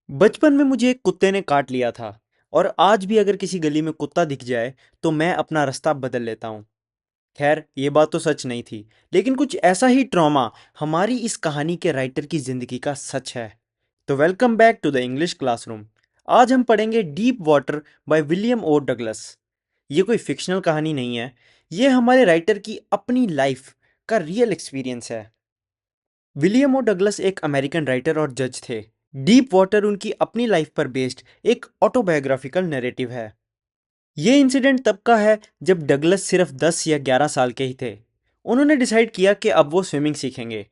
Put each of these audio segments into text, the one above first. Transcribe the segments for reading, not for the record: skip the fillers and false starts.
बचपन में मुझे एक कुत्ते ने काट लिया था और आज भी अगर किसी गली में कुत्ता दिख जाए तो मैं अपना रास्ता बदल लेता हूँ। खैर ये बात तो सच नहीं थी, लेकिन कुछ ऐसा ही ट्रॉमा हमारी इस कहानी के राइटर की जिंदगी का सच है। तो welcome back to the English classroom. आज हम पढ़ेंगे deep water by William O Douglas. ये कोई फिक्शनल कहानी नहीं है, ये हमारे राइटर की अपनी लाइफ का रियल एक्सपीरियंस है। विलियम ओ डगलस एक अमेरिकन राइटर और जज थे। डीप वाटर उनकी अपनी लाइफ पर बेस्ड एक ऑटोबायोग्राफिकल नैरेटिव है। ये इंसिडेंट तब का है जब डगलस सिर्फ 10 या 11 साल के ही थे। उन्होंने डिसाइड किया कि अब वो स्विमिंग सीखेंगे।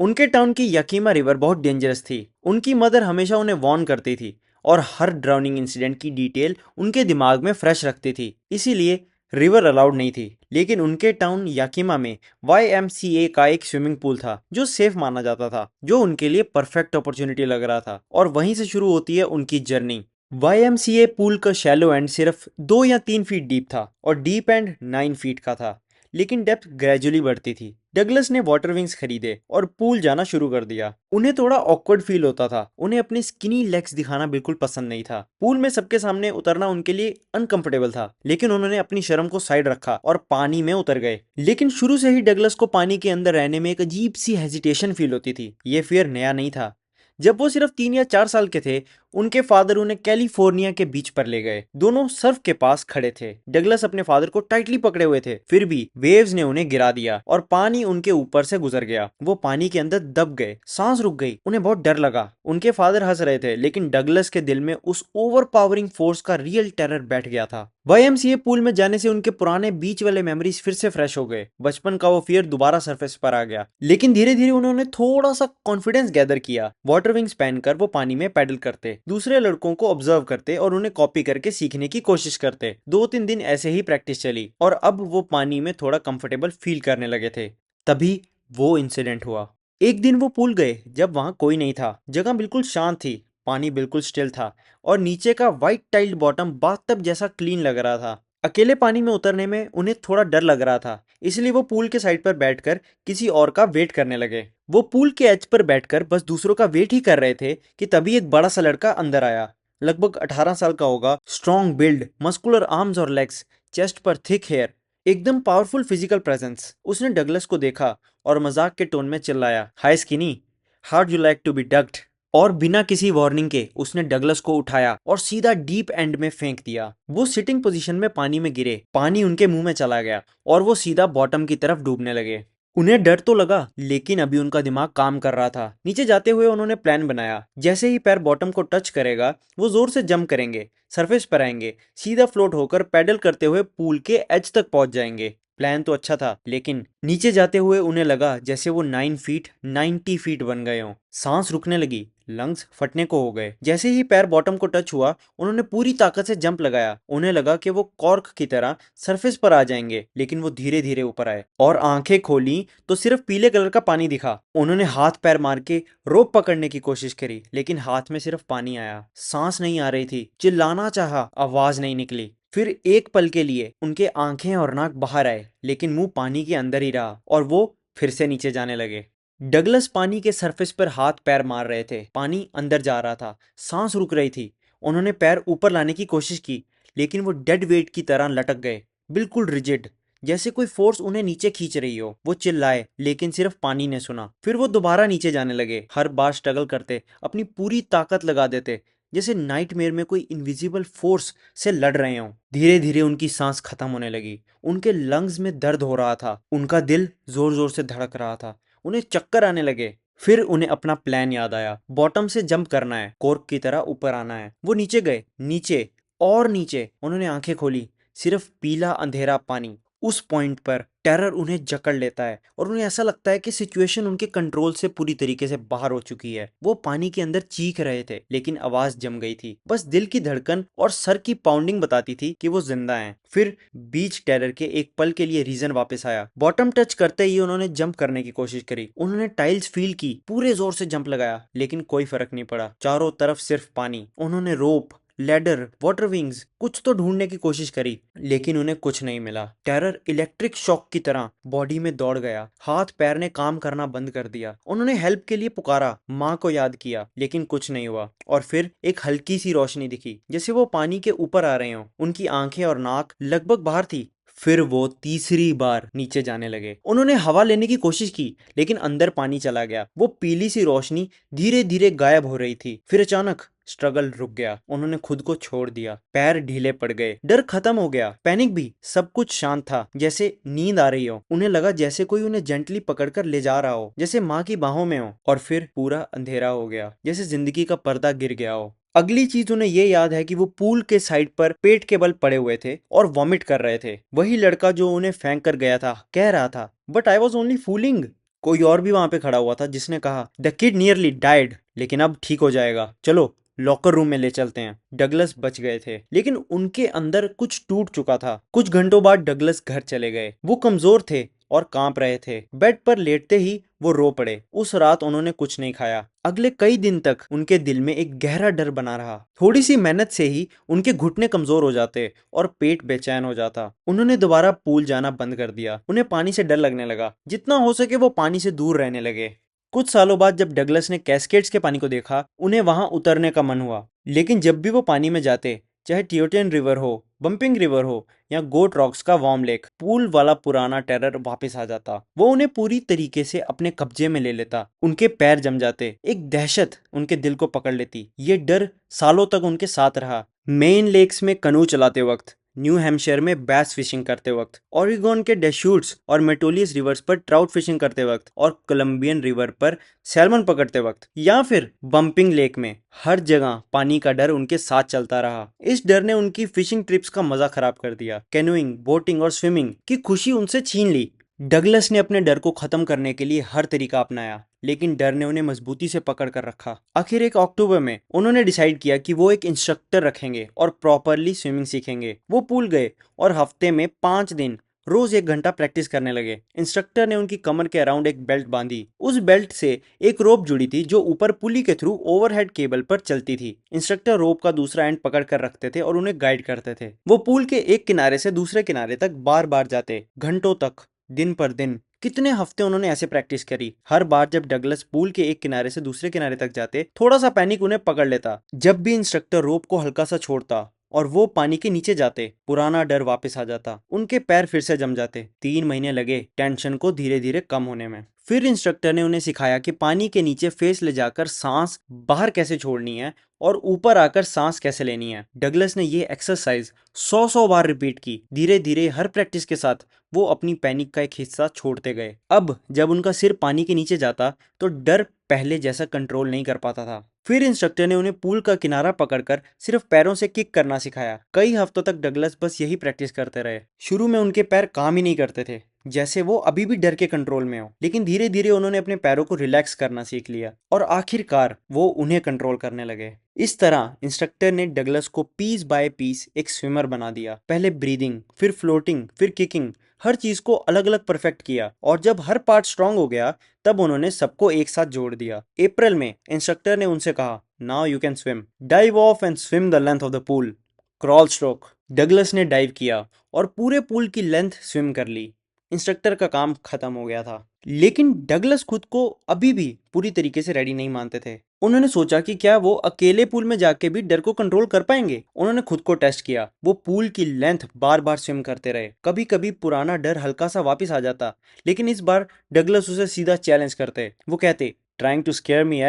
उनके टाउन की यकीमा रिवर बहुत डेंजरस थी। उनकी मदर हमेशा उन्हें वार्न करती थी और हर ड्राउनिंग इंसिडेंट की डिटेल उनके दिमाग में फ्रेश रखती थी। इसीलिए रिवर अलाउड नहीं थी, लेकिन उनके टाउन याकिमा में YMCA का एक स्विमिंग पूल था जो सेफ माना जाता था, जो उनके लिए परफेक्ट अपॉर्चुनिटी लग रहा था। और वहीं से शुरू होती है उनकी जर्नी। YMCA पूल का शैलो एंड सिर्फ 2 या 3 फीट डीप था और डीप एंड 9 फीट का था, लेकिन डेप्थ ग्रेजुअली बढ़ती थी। डगलस ने वाटर विंग्स खरीदे और पूल जाना शुरू कर दिया। उन्हें थोड़ा ऑकवर्ड फील होता था, उन्हें अपने स्किनी लेग्स दिखाना बिल्कुल पसंद नहीं था। पूल में सबके सामने उतरना उनके लिए अनकंफर्टेबल था, लेकिन उन्होंने अपनी शर्म को साइड रखा और पानी में उतर गए। लेकिन शुरू से ही डगलस को पानी के अंदर रहने में एक अजीब सी हेजिटेशन फील होती थी। ये फियर नया नहीं था। जब वो सिर्फ 3 या 4 साल के थे, उनके फादर उन्हें कैलिफोर्निया के बीच पर ले गए। दोनों सर्फ के पास खड़े थे। डगलस अपने फादर को टाइटली पकड़े हुए थे, फिर भी वेव्स ने उन्हें गिरा दिया और पानी उनके ऊपर से गुजर गया। वो पानी के अंदर दब गए, सांस रुक गई, उन्हें बहुत डर लगा। उनके फादर हंस रहे थे, लेकिन डगलस के दिल में उस ओवर पावरिंग फोर्स का रियल टेरर बैठ गया था। YMCA पूल में जाने से उनके पुराने बीच वाले मेमोरीज फिर से फ्रेश हो गए। बचपन का वो फियर दोबारा सरफेस पर आ गया, लेकिन धीरे धीरे उन्होंने थोड़ा सा कॉन्फिडेंस गैदर किया। वाटर विंग्स पहनकर वो पानी में पैडल करते, दूसरे लड़कों को ऑब्जर्व करते और उन्हें कॉपी करके सीखने की कोशिश करते। 2-3 दिन ऐसे ही प्रैक्टिस चली और अब वो पानी में थोड़ा कंफर्टेबल फील करने लगे थे। तभी वो इंसिडेंट हुआ। एक दिन वो पूल गए जब वहां कोई नहीं था। जगह बिल्कुल शांत थी, पानी बिल्कुल स्टिल था और नीचे का वाइट टाइल्ड बॉटम बाथटब जैसा क्लीन लग रहा था। अकेले पानी में उतरने में उन्हें थोड़ा डर लग रहा था, इसलिए वो पूल के साइड पर बैठकर किसी और का वेट करने लगे। वो पूल के एज पर बैठकर बस दूसरों का वेट ही कर रहे थे कि तभी एक बड़ा सा लड़का अंदर आया। लगभग 18 साल का होगा, स्ट्रॉन्ग बिल्ड, मस्कुलर आर्म्स और लेग्स, चेस्ट पर थिक हेयर, एकदम पावरफुल फिजिकल प्रेजेंस। उसने डगलस को देखा और मजाक के टोन में चिल्लाया, hi skinny, how do like to be ducked. और बिना किसी वार्निंग के उसने डगलस को उठाया और सीधा डीप एंड में फेंक दिया। वो सिटिंग पोजीशन में पानी में गिरे, पानी उनके मुंह में चला गया और वो सीधा बॉटम की तरफ डूबने लगे। उन्हें डर तो लगा, लेकिन अभी उनका दिमाग काम कर रहा था। नीचे जाते हुए उन्होंने प्लान बनाया। जैसे ही पैर बॉटम को टच करेगा, वो जोर से जंप करेंगे, सरफेस पर आएंगे, सीधा फ्लोट होकर पैडल करते हुए पूल के एज तक पहुंच जाएंगे। प्लान तो अच्छा था, लेकिन नीचे जाते हुए उन्हें लगा जैसे वो 9 फीट 90 फीट बन गए हों। सांस रुकने लगी, लंग्स फटने को हो गए। जैसे ही पैर बॉटम को टच हुआ, उन्होंने पूरी ताकत से जंप लगाया। उन्हें लगा कि वो कॉर्क की तरह सरफेस पर आ जाएंगे, लेकिन वो धीरे धीरे ऊपर आए और आंखें खोली तो सिर्फ पीले कलर का पानी दिखा। उन्होंने हाथ पैर मार के रोप पकड़ने की कोशिश करी, लेकिन हाथ में सिर्फ पानी आया। सांस नहीं आ रही थी, चिल्लाना चाहा, आवाज नहीं निकली। फिर एक पल के लिए उनके आंखें और नाक बाहर आए, लेकिन मुंह पानी के अंदर ही रहा और वो फिर से नीचे जाने लगे। डगलस पानी के सरफेस पर हाथ पैर मार रहे थे, पानी अंदर जा रहा था, सांस रुक रही थी। उन्होंने पैर ऊपर लाने की कोशिश की, लेकिन वो डेड वेट की तरह लटक गए, बिल्कुल रिजिड, जैसे कोई फोर्स उन्हें नीचे खींच रही हो। वो चिल्लाए, लेकिन सिर्फ पानी ने सुना। फिर वो दोबारा नीचे जाने लगे, हर बार स्ट्रगल करते, अपनी पूरी ताकत लगा देते, जैसे नाइटमेयर में कोई इनविजिबल फोर्स से लड़ रहे हों। धीरे धीरे उनकी सांस खत्म होने लगी, उनके लंग्स में दर्द हो रहा था, उनका दिल जोर जोर से धड़क रहा था, उन्हें चक्कर आने लगे। फिर उन्हें अपना प्लान याद आया, बॉटम से जंप करना है, कॉर्क की तरह ऊपर आना है। वो नीचे गए, नीचे और नीचे। उन्होंने आंखें खोली, सिर्फ पीला अंधेरा पानी। उस पॉइंट पर टेरर उन्हें जकड़ लेता है और उन्हें ऐसा लगता है कि सिचुएशन उनके कंट्रोल से पूरी तरीके से बाहर हो चुकी है। वो पानी के अंदर चीख रहे थे, लेकिन आवाज जम गई थी। बस दिल की धड़कन और सर की पाउंडिंग बताती थी कि वो जिंदा हैं। फिर बीच टेरर के एक पल के लिए रीजन वापस आया। बॉटम टच करते ही उन्होंने जंप करने की कोशिश करी। उन्होंने टाइल्स फील की, पूरे जोर से जंप लगाया, लेकिन कोई फर्क नहीं पड़ा। चारों तरफ सिर्फ पानी। उन्होंने रोप, लैडर, वाटर विंग्स, कुछ तो ढूंढने की कोशिश करी, लेकिन उन्हें कुछ नहीं मिला। टेरर इलेक्ट्रिक शॉक की तरह बॉडी में दौड़ गया। हाथ पैर ने काम करना बंद कर दिया। उन्होंने हेल्प के लिए पुकारा, माँ को याद किया, लेकिन कुछ नहीं हुआ। और फिर एक हल्की सी रोशनी दिखी, जैसे वो पानी के ऊपर आ रहे हों। उनकी आंखें और नाक लगभग बाहर थी। फिर वो तीसरी बार नीचे जाने लगे। उन्होंने हवा लेने की कोशिश की, लेकिन अंदर पानी चला गया। वो पीली सी रोशनी धीरे धीरे गायब हो रही थी। फिर अचानक स्ट्रगल रुक गया। उन्होंने खुद को छोड़ दिया। पैर ढीले पड़ गए। डर खत्म हो गया, पैनिक भी। सब कुछ शांत था, जैसे नींद आ रही हो। उन्हें लगा जैसे कोई उन्हें जेंटली पकड़कर ले जा रहा हो, जैसे माँ की बाहों में हो। और फिर पूरा अंधेरा हो गया, जैसे जिंदगी का पर्दा गिर गया हो। अगली चीज उन्हें ये याद है कि वो पूल के साइड पर पेट के बल पड़े हुए थे और वॉमिट कर रहे थे। वही लड़का जो उन्हें फेंक कर गया था कह रहा था, but I was only fooling. कोई और भी वहां पे खड़ा हुआ था जिसने कहा, द किड नियरली डाइड, लेकिन अब ठीक हो जाएगा, चलो लॉकर रूम में ले चलते हैं। डगलस बच गए थे, लेकिन उनके अंदर कुछ टूट चुका था। कुछ घंटों बाद डगलस घर चले गए। वो कमजोर थे और कांप रहे थे। बेड पर लेटते ही वो रो पड़े। उस रात उन्होंने कुछ नहीं खाया। अगले कई दिन तक उनके दिल में एक गहरा डर बना रहा। थोड़ी सी मेहनत से ही उनके घुटने कमजोर हो जाते और पेट बेचैन हो जाता। उन्होंने दोबारा पूल जाना बंद कर दिया। उन्हें पानी से डर लगने लगा। जितना हो सके वो पानी से दूर रहने लगे। कुछ सालों बाद जब डगलस ने कैस्केड्स के पानी को देखा, उन्हें वहां उतरने का मन हुआ। लेकिन जब भी वो पानी में जाते, चाहे टियोटियन रिवर हो, बम्पिंग रिवर हो या गोट रॉक्स का वार्म लेक, पूल वाला पुराना टेरर वापस आ जाता। वो उन्हें पूरी तरीके से अपने कब्जे में ले लेता। उनके पैर जम जाते। एक दहशत उनके दिल को पकड़ लेती। ये डर सालों तक उनके साथ रहा। मेन लेक्स में कनू चलाते वक्त, न्यू हैम्पशायर में बैस फिशिंग करते वक्त, ओरिगोन के डेशूट्स और मेटोलियस रिवर्स पर ट्राउट फिशिंग करते वक्त, और कोलंबियन रिवर पर सैल्मन पकड़ते वक्त, या फिर बम्पिंग लेक में, हर जगह पानी का डर उनके साथ चलता रहा। इस डर ने उनकी फिशिंग ट्रिप्स का मजा खराब कर दिया। कैनोइंग, बोटिंग और स्विमिंग की खुशी उनसे छीन ली। डगलस ने अपने डर को खत्म करने के लिए हर तरीका अपनाया, लेकिन डर ने उन्हें मजबूती से पकड़ कर रखा। आखिर एक अक्टूबर में उन्होंने डिसाइड किया कि वो एक इंस्ट्रक्टर रखेंगे और प्रॉपरली स्विमिंग सीखेंगे। वो पूल गए और हफ्ते में 5 दिन रोज 1 घंटा प्रैक्टिस करने लगे। इंस्ट्रक्टर ने उनकी कमर के अराउंड एक बेल्ट बांधी। उस बेल्ट से एक रोप जुड़ी थी जो ऊपर पुली के थ्रू ओवरहेड केबल पर चलती थी। इंस्ट्रक्टर रोप का दूसरा एंड पकड़ कर रखते थे और उन्हें गाइड करते थे। वो पूल के एक किनारे से दूसरे किनारे तक बार बार जाते, घंटों तक, दिन पर दिन। कितने हफ्ते उन्होंने ऐसे प्रैक्टिस करी। हर बार जब डगलस पूल के एक किनारे से दूसरे किनारे तक जाते, थोड़ा सा पैनिक उन्हें पकड़ लेता। जब भी इंस्ट्रक्टर रोप को हल्का सा छोड़ता और वो पानी के नीचे जाते, पुराना डर वापस आ जाता। उनके पैर फिर से जम जाते। 3 महीने लगे टेंशन को धीरे धीरे कम होने में। फिर इंस्ट्रक्टर ने उन्हें सिखाया कि पानी के नीचे फेस ले जाकर सांस बाहर कैसे छोड़नी है और ऊपर आकर सांस कैसे लेनी है। डगलस ने ये एक्सरसाइज 100 बार रिपीट की। धीरे धीरे हर प्रैक्टिस के साथ वो अपनी पैनिक का एक हिस्सा छोड़ते गए। अब जब उनका सिर पानी के नीचे जाता तो डर पहले जैसा कंट्रोल नहीं कर पाता था। फिर इंस्ट्रक्टर ने उन्हें पूल का किनारा पकड़कर सिर्फ पैरों से किक करना सिखाया। कई हफ्तों तक डगलस बस यही प्रैक्टिस करते रहे। शुरू में उनके पैर काम ही नहीं करते थे, जैसे वो अभी भी डर के कंट्रोल में हो, लेकिन धीरे धीरे उन्होंने अपने पैरों को रिलैक्स करना सीख लिया और आखिरकार वो उन्हें कंट्रोल करने लगे। इस तरह इंस्ट्रक्टर ने डगलस को पीस बाय पीस एक स्विमर बना दिया। पहले ब्रीदिंग, फिर फ्लोटिंग, फिर किकिंग, हर चीज को अलग अलग परफेक्ट किया। और जब हर पार्ट स्ट्रांग हो गया, तब उन्होंने सबको एक साथ जोड़ दिया। अप्रैल में इंस्ट्रक्टर ने उनसे कहा, now you can swim, dive of and swim the length of the pool, crawl stroke. Douglas ने डाइव किया और पूरे पूल की लेंथ स्विम कर ली। इंस्ट्रक्टर का काम खत्म हो गया था, लेकिन डगलस खुद को अभी भी पूरी तरीके से रेडी नहीं मानते थे। उन्होंने सोचा कि क्या वो अकेले पूल में जाके भी डर को कंट्रोल कर पाएंगे। उन्होंने खुद को टेस्ट किया। वो पूल की लेंथ बार बार स्विम करते रहे। कभी कभी पुराना डर हल्का सा वापस आ जाता, लेकिन इस बार डगलस उसे सीधा चैलेंज करते। वो कहते, trying to scare me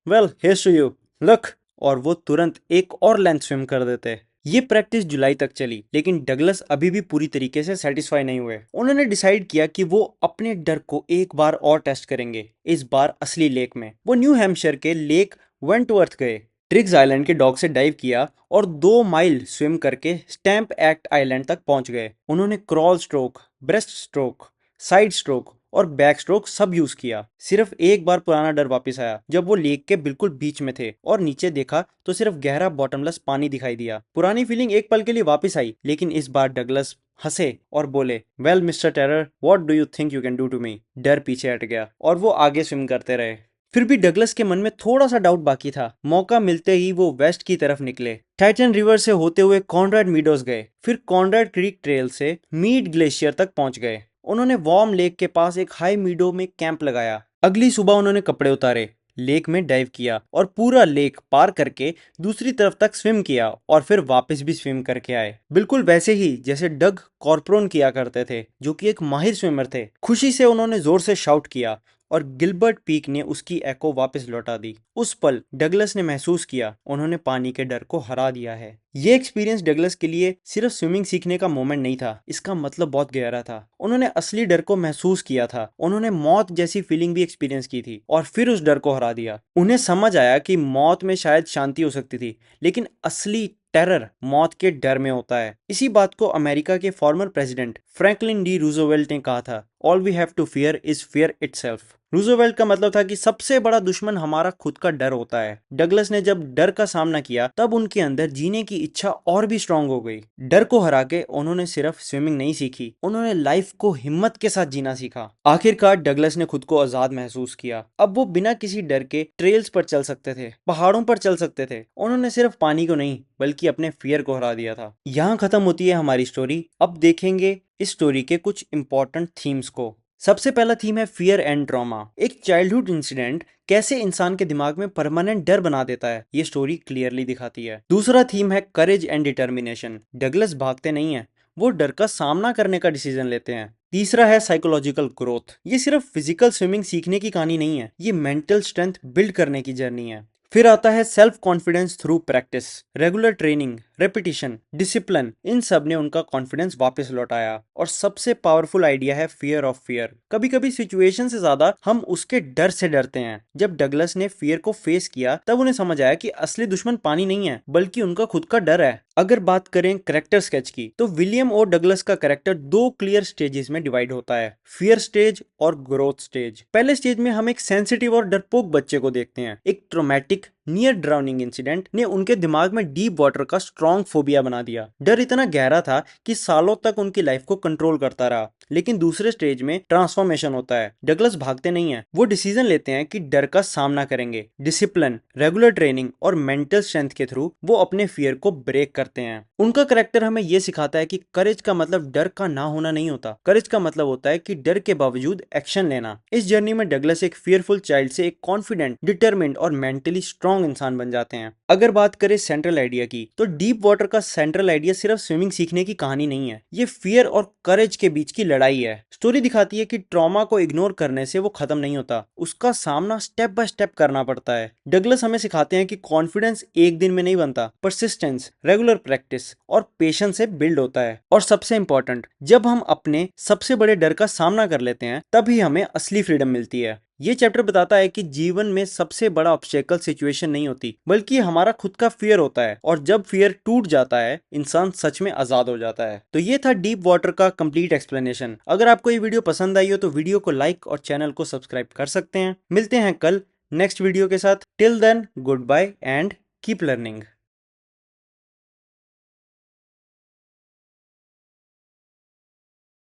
well here's to you, look. और वो तुरंत एक और लेंथ स्विम कर देते। ये प्रैक्टिस जुलाई तक चली, लेकिन डगलस अभी भी पूरी तरीके से सेटिस्फाई नहीं हुए। उन्होंने डिसाइड किया कि वो अपने डर को एक बार और टेस्ट करेंगे, इस बार असली लेक में। वो न्यू हैम्पशायर के लेक वेंटवर्थ गए, ट्रिग्स आइलैंड के डॉक से डाइव किया और 2 माइल स्विम करके स्टैंप एक्ट आइलैंड तक पहुंच गए। उन्होंने crawl stroke, breast stroke, side stroke और बैक स्ट्रोक सब यूज किया। सिर्फ एक बार पुराना डर वापस आया, जब वो लेक के बिल्कुल बीच में थे और नीचे देखा तो सिर्फ गहरा बॉटमलेस पानी दिखाई दिया। पुरानी फीलिंग एक पल के लिए वापस आई, लेकिन इस बार डगलस हंसे और बोले, well mister terror, what do you think you can do to me. डर पीछे हट गया और वो आगे स्विम करते रहे। फिर भी डगलस के मन में थोड़ा सा डाउट बाकी था। मौका मिलते ही वो वेस्ट की तरफ निकले। टाइटन रिवर से होते हुए कॉनराड मीडोज गए, फिर कॉनराड क्रीक ट्रेल से मीड ग्लेशियर तक पहुंच गए। उन्होंने वॉर्म लेक के पास एक हाई मीडो में कैंप लगाया। अगली सुबह उन्होंने कपड़े उतारे, लेक में डाइव किया और पूरा लेक पार करके दूसरी तरफ तक स्विम किया और फिर वापस भी स्विम करके आए, बिल्कुल वैसे ही जैसे डग कॉर्पोरन किया करते थे, जो कि एक माहिर स्विमर थे। खुशी से उन्होंने जोर से शाउट किया और गिलबर्ट पीक ने उसकी एको वापस लौटा दी। उस पल डगलस ने महसूस किया उन्होंने पानी के डर को हरा दिया है। ये एक्सपीरियंस डगलस के लिए सिर्फ स्विमिंग सीखने का मोमेंट नहीं था, इसका मतलब बहुत गहरा था। उन्होंने असली डर को महसूस किया था, उन्होंने मौत जैसी फीलिंग भी एक्सपीरियंस की थी और फिर उस डर को हरा दिया। उन्हें समझ आया कि मौत में शायद शांति हो सकती थी, लेकिन असली टेरर मौत के डर में होता है। इसी बात को अमेरिका के former president Franklin D Roosevelt ने कहा था, all we have to fear is fear itself. Roosevelt का मतलब था कि सबसे बड़ा दुश्मन हमारा खुद का डर होता है। डगलस ने जब डर का सामना किया तब उनके अंदर जीने की इच्छा और भी स्ट्रांग हो गई। डर को हरा के उन्होंने सिर्फ स्विमिंग नहीं सीखी, उन्होंने लाइफ को हिम्मत के साथ जीना सीखा। आखिरकार डगलस ने खुद को आजाद महसूस किया। अब वो बिना किसी डर के ट्रेल्स पर चल सकते थे, पहाड़ों पर चल सकते थे। उन्होंने सिर्फ पानी को नहीं बल्कि अपने फियर को हरा दिया था। यहाँ खत्म होती है हमारी स्टोरी। अब देखेंगे इस स्टोरी के कुछ इंपॉर्टेंट थीम्स को। सबसे पहला थीम है फियर एंड ट्रॉमा। एक चाइल्डहुड इंसिडेंट कैसे इंसान के दिमाग में परमानेंट डर बना देता है, ये स्टोरी क्लियरली दिखाती है। दूसरा थीम है करेज एंड डिटर्मिनेशन। डगलस भागते नहीं है, वो डर का सामना करने का डिसीजन लेते हैं। तीसरा है साइकोलॉजिकल ग्रोथ। ये सिर्फ फिजिकल स्विमिंग सीखने की कहानी नहीं है, ये मेंटल स्ट्रेंथ बिल्ड करने की जर्नी है। फिर आता है self confidence through practice. Regular training, repetition, discipline, इन सब ने उनका कॉन्फिडेंस वापस लौटाया। और सबसे पावरफुल आइडिया है फियर ऑफ फियर। कभी कभी सिचुएशन से ज्यादा हम उसके डर से डरते हैं। जब डगलस ने फियर को फेस किया तब उन्हें समझ आया कि असली दुश्मन पानी नहीं है बल्कि उनका खुद का डर है। अगर बात करें करेक्टर स्केच की तो विलियम और डगलस का करेक्टर दो क्लियर स्टेजेस में डिवाइड होता है, फियर स्टेज और ग्रोथ स्टेज। पहले स्टेज में हम एक सेंसिटिव और डरपोक बच्चे को देखते हैं। एक ट्रोमैटिक नियर ड्राउनिंग इंसिडेंट ने उनके दिमाग में डीप वाटर का स्ट्रॉन्ग फोबिया बना दिया। डर इतना गहरा था कि सालों तक उनकी लाइफ को कंट्रोल करता रहा। लेकिन दूसरे स्टेज में ट्रांसफॉर्मेशन होता है। डगलस भागते नहीं है, वो डिसीजन लेते हैं कि डर का सामना करेंगे। डिसिप्लिन, रेगुलर ट्रेनिंग और मेंटल स्ट्रेंथ के थ्रू वो अपने फियर को ब्रेक करते हैं। उनका करेक्टर हमें यह सिखाता है कि करेज का मतलब डर का ना होना नहीं होता, करेज का मतलब होता है कि डर के बावजूद एक्शन लेना। इस जर्नी में डगलस एक फियरफुल चाइल्ड से एक कॉन्फिडेंट, डिटरमिन्ड और मेंटली स्ट्रॉन्ग इंसान बन जाते हैं। अगर बात करें सेंट्रल आइडिया की तो डीप वाटर का सेंट्रल आइडिया सिर्फ स्विमिंग सीखने की कहानी नहीं है, ये फियर और करेज के बीच की लड़ाई है। स्टोरी दिखाती है कि ट्रॉमा को इग्नोर करने से वो खत्म नहीं होता, उसका सामना स्टेप बाय स्टेप करना पड़ता है। डगलस हमें सिखाते हैं कि कॉन्फिडेंस एक दिन में नहीं बनता, परसिस्टेंस, रेगुलर प्रैक्टिस और पेशेंस से बिल्ड होता है। और सबसे इंपॉर्टेंट, जब हम अपने सबसे बड़े डर का सामना कर लेते हैं तभी हमें असली फ्रीडम मिलती है। ये चैप्टर बताता है कि जीवन में सबसे बड़ा ऑब्स्टेकल सिचुएशन नहीं होती बल्कि हमारा खुद का फियर होता है, और जब फियर टूट जाता है इंसान सच में आजाद हो जाता है। तो ये था डीप वाटर का कंप्लीट एक्सप्लेनेशन। अगर आपको ये वीडियो पसंद आई हो तो वीडियो को लाइक और चैनल को सब्सक्राइब कर सकते हैं। मिलते हैं कल नेक्स्ट वीडियो के साथ। Till then goodbye and keep learning.